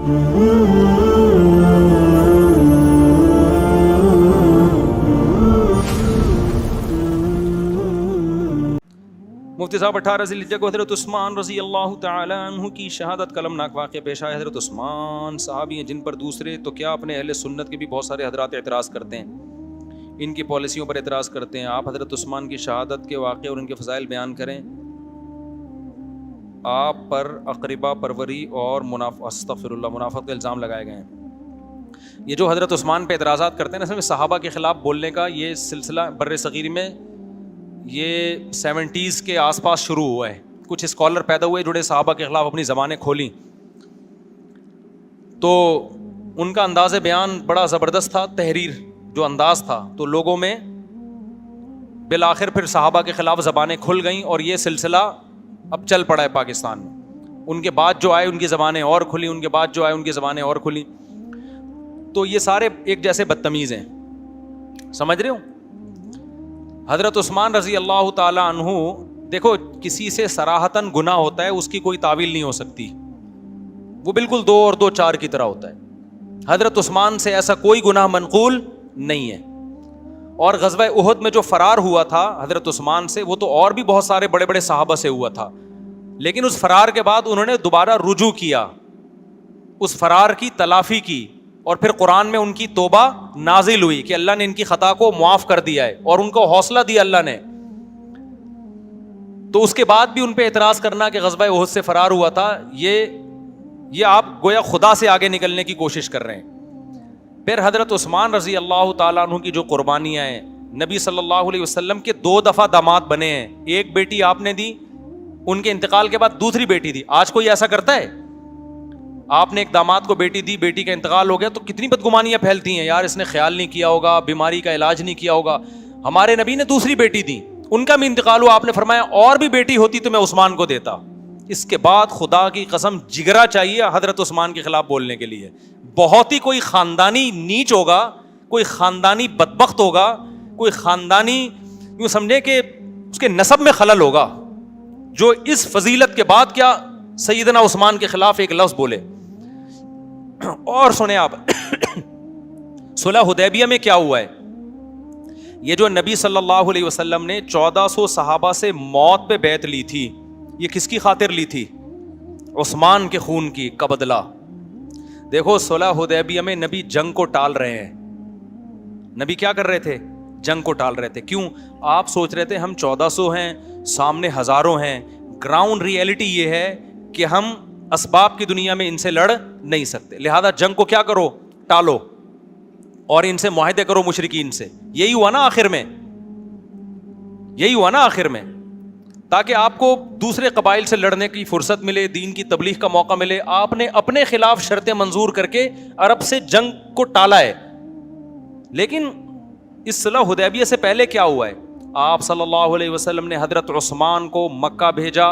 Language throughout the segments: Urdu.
مفتی صاحب 18 ذی الحجہ کو حضرت عثمان رضی اللہ تعالی عنہ کی شہادت کلمناک واقعہ پیش آیا. حضرت عثمان صحابی ہیں جن پر دوسرے تو کیا اپنے اہل سنت کے بھی بہت سارے حضرات اعتراض کرتے ہیں, ان کی پالیسیوں پر اعتراض کرتے ہیں. آپ حضرت عثمان کی شہادت کے واقعے اور ان کے فضائل بیان کریں. آپ پر اقربا پروری اور استغفر اللہ منافقت کے الزام لگائے گئے ہیں. یہ جو حضرت عثمان پہ اعتراضات کرتے ہیں نا, اصل میں صحابہ کے خلاف بولنے کا یہ سلسلہ بر صغیر میں یہ 70s کے آس پاس شروع ہوا ہے. کچھ اسکالر پیدا ہوئے جڑے صحابہ کے خلاف اپنی زبانیں کھولیں, تو ان کا انداز بیان بڑا زبردست تھا, تحریر جو انداز تھا, تو لوگوں میں بالآخر پھر صحابہ کے خلاف زبانیں کھل گئیں اور یہ سلسلہ اب چل پڑا ہے پاکستان میں. ان کے بعد جو آئے ان کی زبانیں اور کھلی, ان کے بعد جو آئے ان کی زبانیں اور کھلی. تو یہ سارے ایک جیسے بدتمیز ہیں, سمجھ رہے ہو. حضرت عثمان رضی اللہ تعالی عنہ, دیکھو کسی سے صراحتاً گناہ ہوتا ہے اس کی کوئی تعویل نہیں ہو سکتی, وہ بالکل 2 اور 2 4 کی طرح ہوتا ہے. حضرت عثمان سے ایسا کوئی گناہ منقول نہیں ہے. اور غزوہ احد میں جو فرار ہوا تھا حضرت عثمان سے, وہ تو اور بھی بہت سارے بڑے بڑے صحابہ سے ہوا تھا, لیکن اس فرار کے بعد انہوں نے دوبارہ رجوع کیا, اس فرار کی تلافی کی, اور پھر قرآن میں ان کی توبہ نازل ہوئی کہ اللہ نے ان کی خطا کو معاف کر دیا ہے اور ان کو حوصلہ دیا اللہ نے. تو اس کے بعد بھی ان پہ اعتراض کرنا کہ غزوہ احد سے فرار ہوا تھا, یہ آپ گویا خدا سے آگے نکلنے کی کوشش کر رہے ہیں. پھر حضرت عثمان رضی اللہ تعالیٰ عنہ کی جو قربانیاں ہیں, نبی صلی اللہ علیہ وسلم کے 2 دفعہ داماد بنے ہیں. ایک بیٹی آپ نے دی, ان کے انتقال کے بعد دوسری بیٹی دی. آج کوئی ایسا کرتا ہے؟ آپ نے ایک داماد کو بیٹی دی, بیٹی کا انتقال ہو گیا تو کتنی بدگمانیاں پھیلتی ہیں, یار اس نے خیال نہیں کیا ہوگا, بیماری کا علاج نہیں کیا ہوگا. ہمارے نبی نے دوسری بیٹی دی, ان کا بھی انتقال ہوا, آپ نے فرمایا اور بھی بیٹی ہوتی تو میں عثمان کو دیتا. اس کے بعد خدا کی قسم جگرا چاہیے حضرت عثمان کے خلاف بولنے کے لیے. بہت ہی کوئی خاندانی نیچ ہوگا, کوئی خاندانی بدبخت ہوگا, کوئی خاندانی یوں سمجھے کہ اس کے نسب میں خلل ہوگا, جو اس فضیلت کے بعد کیا سیدنا عثمان کے خلاف ایک لفظ بولے. اور سنیں آپ, صلح حدیبیہ میں کیا ہوا ہے. یہ جو نبی صلی اللہ علیہ وسلم نے 1400 صحابہ سے موت پہ بیعت لی تھی, یہ کس کی خاطر لی تھی؟ عثمان کے خون کی کا بدلہ. دیکھو صلح حدیبیہ میں نبی جنگ کو ٹال رہے ہیں. نبی کیا کر رہے تھے؟ جنگ کو ٹال رہے تھے. کیوں؟ آپ سوچ رہے تھے ہم 1400 ہیں, سامنے ہزاروں ہیں. گراؤنڈ ریئلٹی یہ ہے کہ ہم اسباب کی دنیا میں ان سے لڑ نہیں سکتے, لہذا جنگ کو کیا کرو؟ ٹالو, اور ان سے معاہدے کرو مشرکین سے. یہی ہوا نا آخر میں, یہی ہوا نا آخر میں, تاکہ آپ کو دوسرے قبائل سے لڑنے کی فرصت ملے, دین کی تبلیغ کا موقع ملے. آپ نے اپنے خلاف شرطیں منظور کر کے عرب سے جنگ کو ٹالا ہے. لیکن اس صلح حدیبیہ سے پہلے کیا ہوا ہے؟ آپ صلی اللہ علیہ وسلم نے حضرت عثمان کو مکہ بھیجا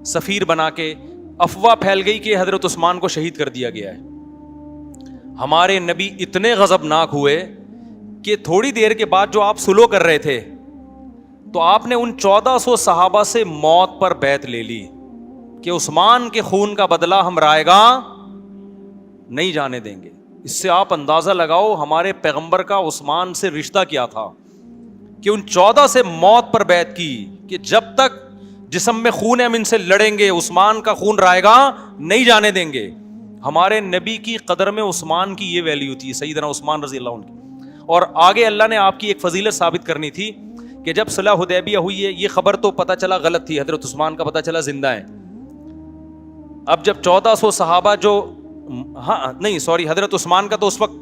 سفیر بنا کے. افواہ پھیل گئی کہ حضرت عثمان کو شہید کر دیا گیا ہے. ہمارے نبی اتنے غضبناک ہوئے کہ تھوڑی دیر کے بعد جو آپ سلو کر رہے تھے تو آپ نے ان 1400 صحابہ سے موت پر بیعت لے لی کہ عثمان کے خون کا بدلہ ہم رائے گاں نہیں جانے دیں گے. اس سے آپ اندازہ لگاؤ ہمارے پیغمبر کا عثمان سے رشتہ کیا تھا کہ ان 14 سے موت پر بیعت کی کہ جب تک جسم میں خون ہے ہم ان سے لڑیں گے, عثمان کا خون رائے گاں نہیں جانے دیں گے. ہمارے نبی کی قدر میں عثمان کی یہ ویلیو تھی, سیدنا عثمان رضی اللہ عنہ کی. اور آگے اللہ نے آپ کی ایک فضیلت ثابت کرنی تھی کہ جب صلح حدیبیہ ہوئی ہے, یہ خبر تو پتہ چلا غلط تھی, حضرت عثمان کا پتہ چلا زندہ ہیں. اب جب 1400 صحابہ جو حضرت عثمان کا تو اس وقت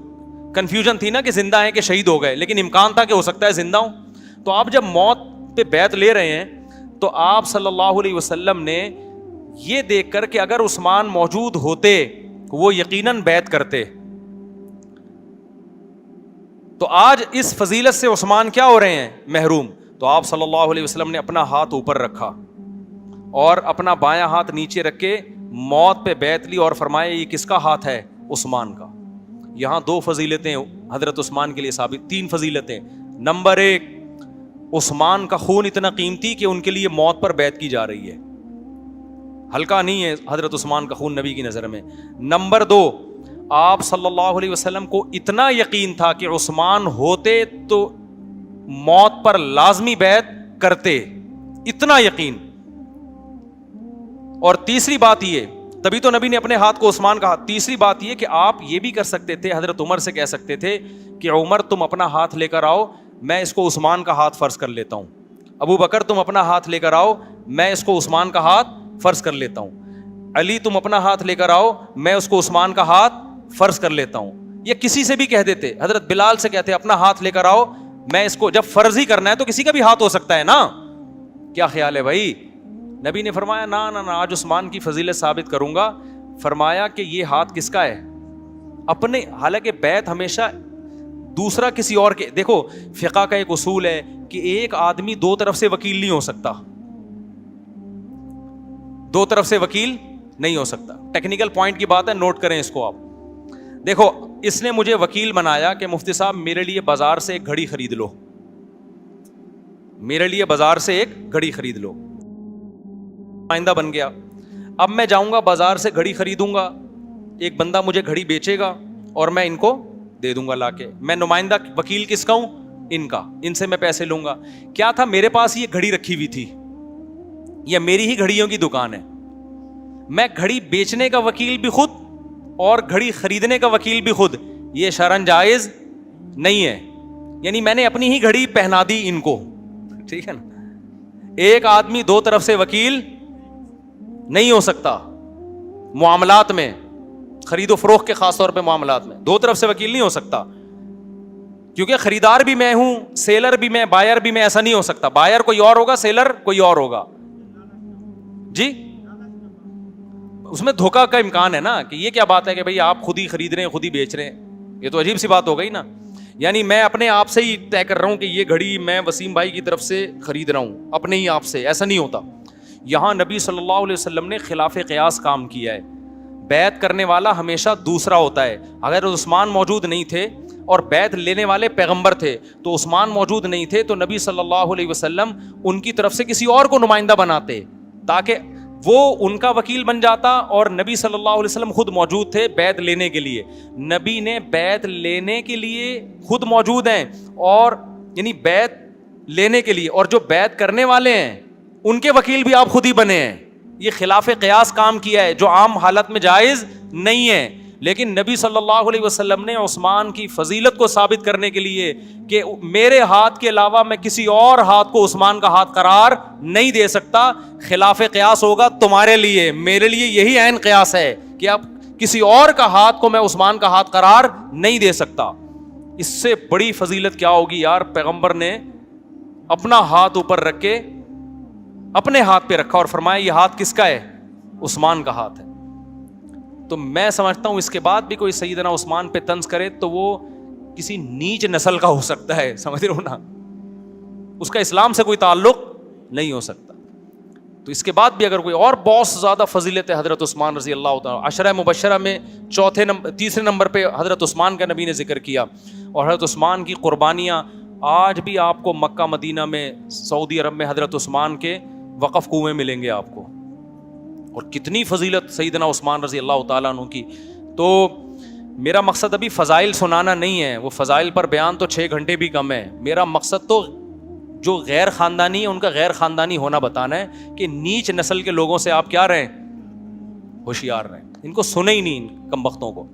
کنفیوژن تھی نا کہ زندہ ہیں کہ شہید ہو گئے, لیکن امکان تھا کہ ہو سکتا ہے زندہ ہوں. تو آپ جب موت پہ بیعت لے رہے ہیں تو آپ صلی اللہ علیہ وسلم نے یہ دیکھ کر کہ اگر عثمان موجود ہوتے وہ یقیناً بیعت کرتے, تو آج اس فضیلت سے عثمان کیا ہو رہے ہیں؟ محروم. تو آپ صلی اللہ علیہ وسلم نے اپنا ہاتھ اوپر رکھا اور اپنا بایاں ہاتھ نیچے رکھ کے موت پہ بیعت لی اور فرمایا یہ کس کا ہاتھ ہے؟ عثمان کا. یہاں 2 فضیلتیں حضرت عثمان کے لیے ثابت, 3 فضیلتیں. نمبر 1, عثمان کا خون اتنا قیمتی کہ ان کے لیے موت پر بیعت کی جا رہی ہے. ہلکا نہیں ہے حضرت عثمان کا خون نبی کی نظر میں. نمبر 2, آپ صلی اللہ علیہ وسلم کو اتنا یقین تھا کہ عثمان ہوتے تو موت پر لازمی بیعت کرتے, اتنا یقین. اور تیسری بات یہ, تبھی تو نبی نے اپنے ہاتھ کو عثمان کہا. تیسری بات یہ کہ آپ یہ بھی کر سکتے تھے, حضرت عمر سے کہہ سکتے تھے کہ عمر تم اپنا ہاتھ لے کر آؤ, میں اس کو عثمان کا ہاتھ فرض کر لیتا ہوں. ابو بکر تم اپنا ہاتھ لے کر آؤ, میں اس کو عثمان کا ہاتھ فرض کر لیتا ہوں. علی تم اپنا ہاتھ لے کر آؤ, میں اس کو عثمان کا ہاتھ فرض کر لیتا ہوں. یہ کسی سے بھی کہہ دیتے. حضرت بلال سے کہتے اپنا ہاتھ لے کر آؤ, میں اس کو, جب فرض ہی کرنا ہے تو کسی کا بھی ہاتھ ہو سکتا ہے نا. کیا خیال ہے بھائی؟ نبی نے فرمایا نا نا نا, آج عثمان کی فضیلت ثابت کروں گا. فرمایا کہ یہ ہاتھ کس کا ہے؟ اپنے. حالانکہ بیعت ہمیشہ دوسرا کسی اور کے. دیکھو فقہ کا ایک اصول ہے کہ ایک آدمی دو طرف سے وکیل نہیں ہو سکتا, دو طرف سے وکیل نہیں ہو سکتا. ٹیکنیکل پوائنٹ کی بات ہے, نوٹ کریں اس کو آپ. دیکھو اس نے مجھے وکیل بنایا کہ مفتی صاحب میرے لیے بازار سے ایک گھڑی خرید لو, میرے لیے بازار سے ایک گھڑی خرید لو. آئندہ بن گیا. اب میں جاؤں گا بازار سے گھڑی خریدوں گا, ایک بندہ مجھے گھڑی بیچے گا اور میں ان کو دے دوں گا لا کے. میں نمائندہ وکیل کس کا ہوں؟ ان کا. ان سے میں پیسے لوں گا. کیا تھا, میرے پاس یہ گھڑی رکھی ہوئی تھی, یہ میری ہی گھڑیوں کی دکان ہے, میں گھڑی بیچنے کا وکیل بھی خود اور گھڑی خریدنے کا وکیل بھی خود. یہ شرعاً جائز نہیں ہے. یعنی میں نے اپنی ہی گھڑی پہنا دی ان کو, ٹھیک ہے نا. ایک آدمی دو طرف سے وکیل نہیں ہو سکتا معاملات میں, خرید و فروخت کے خاص طور پہ معاملات میں دو طرف سے وکیل نہیں ہو سکتا, کیونکہ خریدار بھی میں ہوں, سیلر بھی میں, بائر بھی میں. ایسا نہیں ہو سکتا. بائر کوئی اور ہوگا, سیلر کوئی اور ہوگا. جی اس میں دھوکا کا امکان ہے نا, کہ یہ کیا بات ہے کہ بھئی آپ خود ہی خرید رہے ہیں خود ہی بیچ رہے ہیں, یہ تو عجیب سی بات ہو گئی نا. یعنی میں اپنے آپ سے ہی طے کر رہا ہوں کہ یہ گھڑی میں وسیم بھائی کی طرف سے خرید رہا ہوں, اپنے ہی آپ سے. ایسا نہیں ہوتا. یہاں نبی صلی اللہ علیہ وسلم نے خلاف قیاس کام کیا ہے. بیعت کرنے والا ہمیشہ دوسرا ہوتا ہے. اگر عثمان موجود نہیں تھے اور بیعت لینے والے پیغمبر تھے, تو عثمان موجود نہیں تھے تو نبی صلی اللہ علیہ وسلم ان کی طرف سے کسی اور کو نمائندہ بناتے, تاکہ وہ ان کا وکیل بن جاتا. اور نبی صلی اللہ علیہ وسلم خود موجود تھے بیعت لینے کے لیے. نبی نے بیعت لینے کے لیے خود موجود ہیں, اور یعنی بیعت لینے کے لیے, اور جو بیعت کرنے والے ہیں ان کے وکیل بھی آپ خود ہی بنے ہیں. یہ خلاف قیاس کام کیا ہے جو عام حالت میں جائز نہیں ہے. لیکن نبی صلی اللہ علیہ وسلم نے عثمان کی فضیلت کو ثابت کرنے کے لیے کہ میرے ہاتھ کے علاوہ میں کسی اور ہاتھ کو عثمان کا ہاتھ قرار نہیں دے سکتا. خلاف قیاس ہوگا تمہارے لیے, میرے لیے یہی عین قیاس ہے کہ اب کسی اور کا ہاتھ کو میں عثمان کا ہاتھ قرار نہیں دے سکتا. اس سے بڑی فضیلت کیا ہوگی یار. پیغمبر نے اپنا ہاتھ اوپر رکھ کے اپنے ہاتھ پہ رکھا اور فرمایا یہ ہاتھ کس کا ہے؟ عثمان کا ہاتھ ہے. تو میں سمجھتا ہوں اس کے بعد بھی کوئی سیدنا عثمان پہ طنز کرے تو وہ کسی نیچ نسل کا ہو سکتا ہے, سمجھ رہے ہو نا, اس کا اسلام سے کوئی تعلق نہیں ہو سکتا. تو اس کے بعد بھی اگر کوئی اور بہت زیادہ فضیلت ہے حضرت عثمان رضی اللہ تعالیٰ. عشرہ مبشرہ میں تیسرے نمبر پہ حضرت عثمان کا نبی نے ذکر کیا, اور حضرت عثمان کی قربانیاں آج بھی آپ کو مکہ مدینہ میں, سعودی عرب میں حضرت عثمان کے وقف کنویں ملیں گے آپ کو. اور کتنی فضیلت سیدنا عثمان رضی اللہ تعالیٰ عنہ کی. تو میرا مقصد ابھی فضائل سنانا نہیں ہے, وہ فضائل پر بیان تو 6 گھنٹے بھی کم ہے. میرا مقصد تو جو غیر خاندانی ہے ان کا غیر خاندانی ہونا بتانا ہے, کہ نیچ نسل کے لوگوں سے آپ کیا رہیں, ہوشیار رہیں. ان کو سنے ہی نہیں, ان کم بختوں کو.